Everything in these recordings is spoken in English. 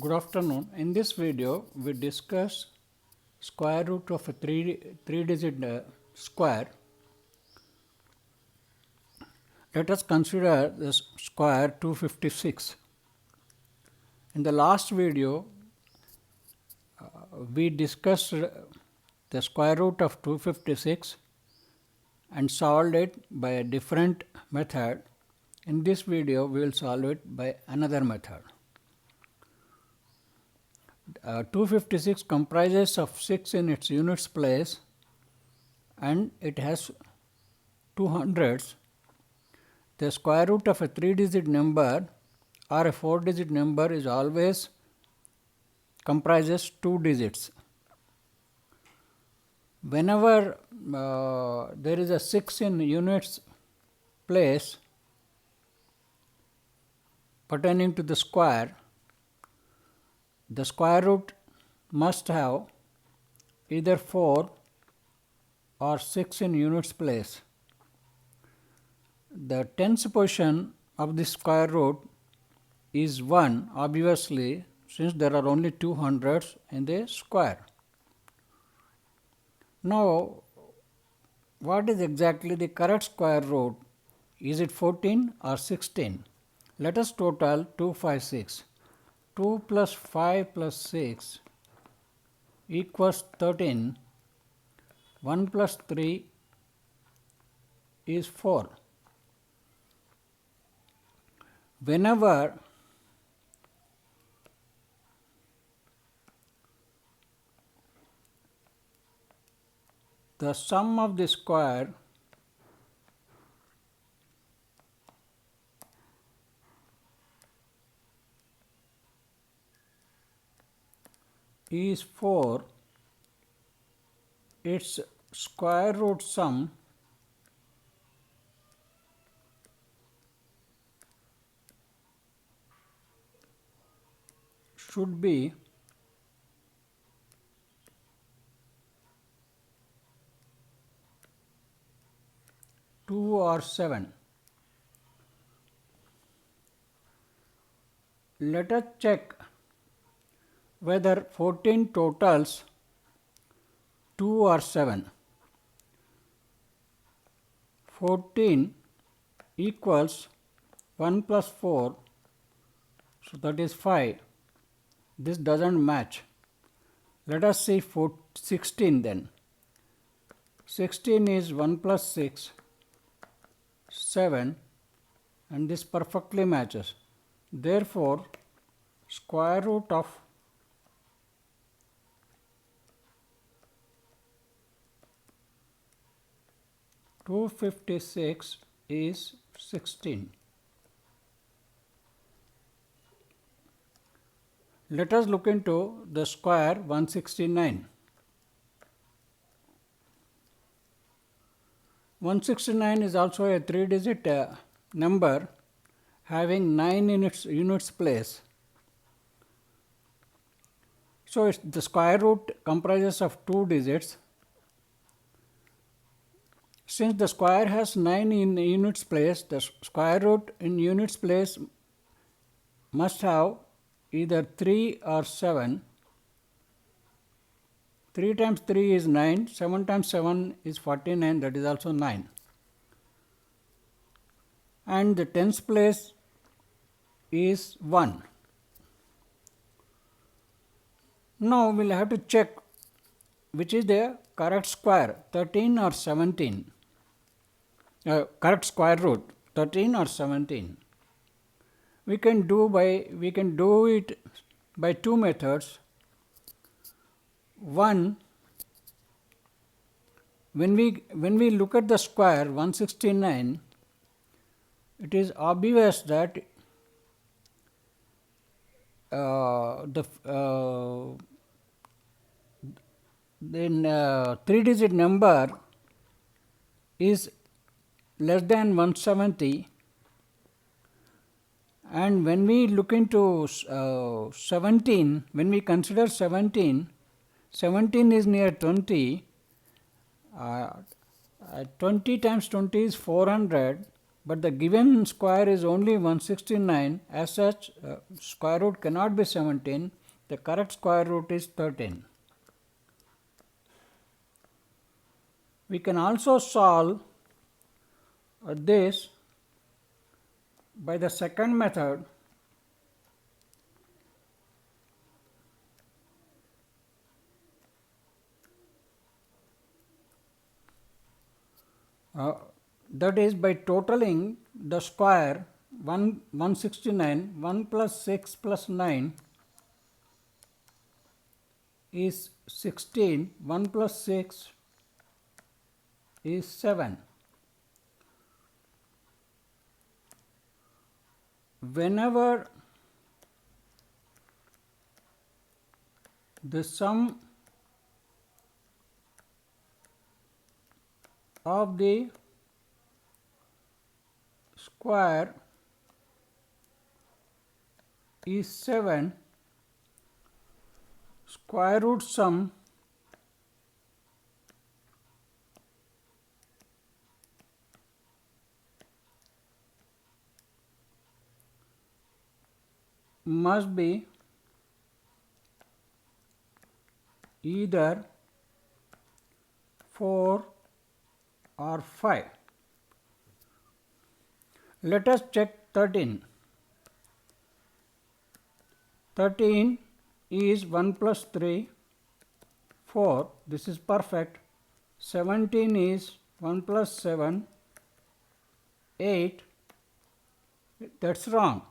Good afternoon. In this video, we discuss square root of a three-digit square. Let us consider the square 256. In the last video, we discussed the square root of 256 and solved it by a different method. In this video, we will solve it by another method. 256 comprises of 6 in its units place and it has two hundreds. The square root of a 3-digit number or a 4-digit number is always comprises 2 digits. Whenever there is a 6 in units place pertaining to the square root must have either 4 or 6 in units place. The tens position of the square root is 1, obviously, since there are only 2 hundreds in the square. Now, what is exactly the correct square root? Is it 14 or 16? Let us total 256. 2 plus 5 plus 6 equals 13. 1 plus 3 is 4. Whenever the sum of the square is 4, its square root sum should be two or 7. Let us check whether 14 totals 2 or 7. 14 equals 1 plus 4, so that is 5. This doesn't match. Let us see 16 then. 16 is 1 plus 6, 7, and this perfectly matches. Therefore, square root of 256 is 16. Let us look into the square 169. 169 is also a 3-digit number having 9 in its units place. So, the square root comprises of 2 digits. Since the square has 9 in units place, the square root in units place must have either 3 or 7. 3 times 3 is 9, 7 times 7 is 49, that is also 9. And the tens place is 1. Now, we will have to check which is the correct square, 13 or 17. Correct square root, 13 or 17. We can do it by two methods. One, when we look at the square 169, it is obvious that the 3-digit number is less than 170, and when we look into 17, when we consider 17 is near 20. 20 times 20 is 400, but the given square is only 169. As such, square root cannot be 17. The correct square root is 13. We can also solve this by the second method. That is by totaling the square 169, 1 plus 6 plus 9 is 16, 1 plus 6 is 7. Whenever the sum of the square is 7, square root sum must be either 4 or 5. Let us check 13. 13 is 1 plus 3, 4. This is perfect. 17 is 1 plus 7, 8. That's wrong.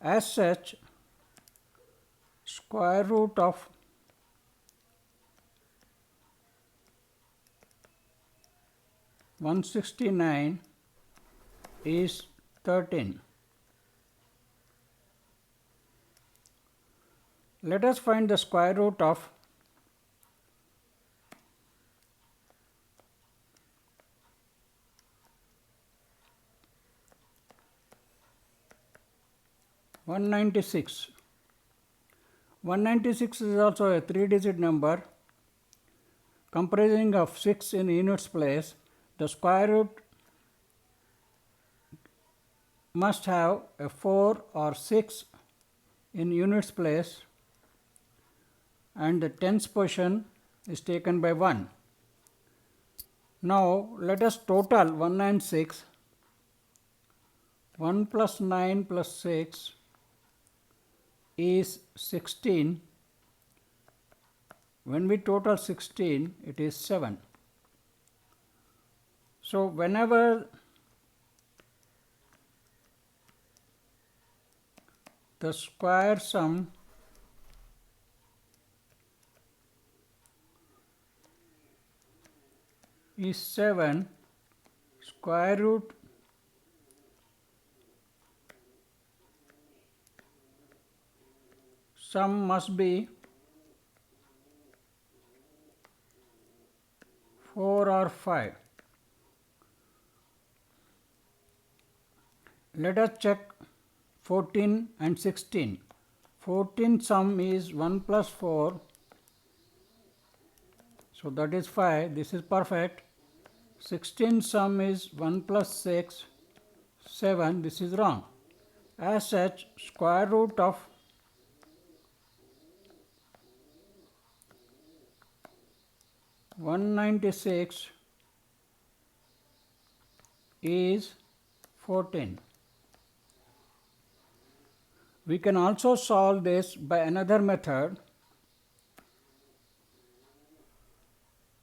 As such, square root of 169 is 13. Let us find the square root of 196. 196 is also a 3-digit number comprising of 6 in units place. The square root must have a 4 or 6 in units place, and the tens position is taken by 1. Now let us total 196. 1 plus 9 plus 6 is 16. When we total 16, it is 7. So whenever the square sum is 7, square root sum must be 4 or 5. Let us check 14 and 16. 14 sum is 1 plus 4, so that is 5. This is perfect. 16 sum is 1 plus 6, 7. This is wrong. As such, square root of 196 is 14. We can also solve this by another method.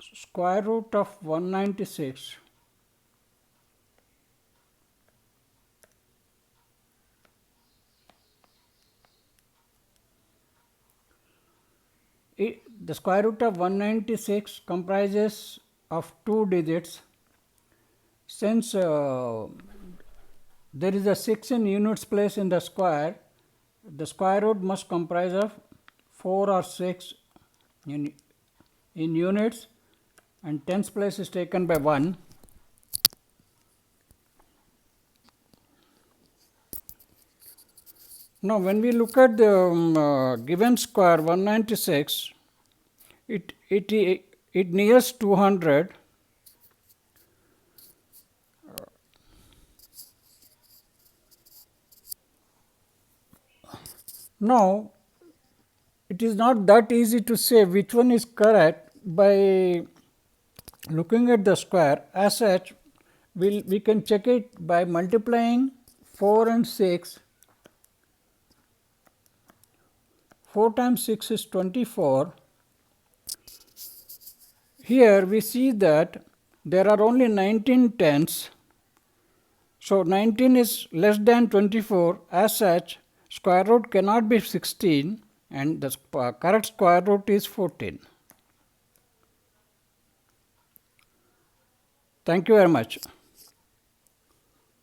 Square root of 196 the square root of 196 comprises of 2 digits. Since there is a 6 in units place in the square root must comprise of 4 or 6 in units, and tens place is taken by 1. Now when we look at the given square 196, it nears 200. Now, it is not that easy to say which one is correct by looking at the square. As such, we can check it by multiplying 4 and 6. 4 times 6 is 24. Here we see that there are only 19 tens. So, 19 is less than 24. As such, square root cannot be 16 and the correct square root is 14. Thank you very much.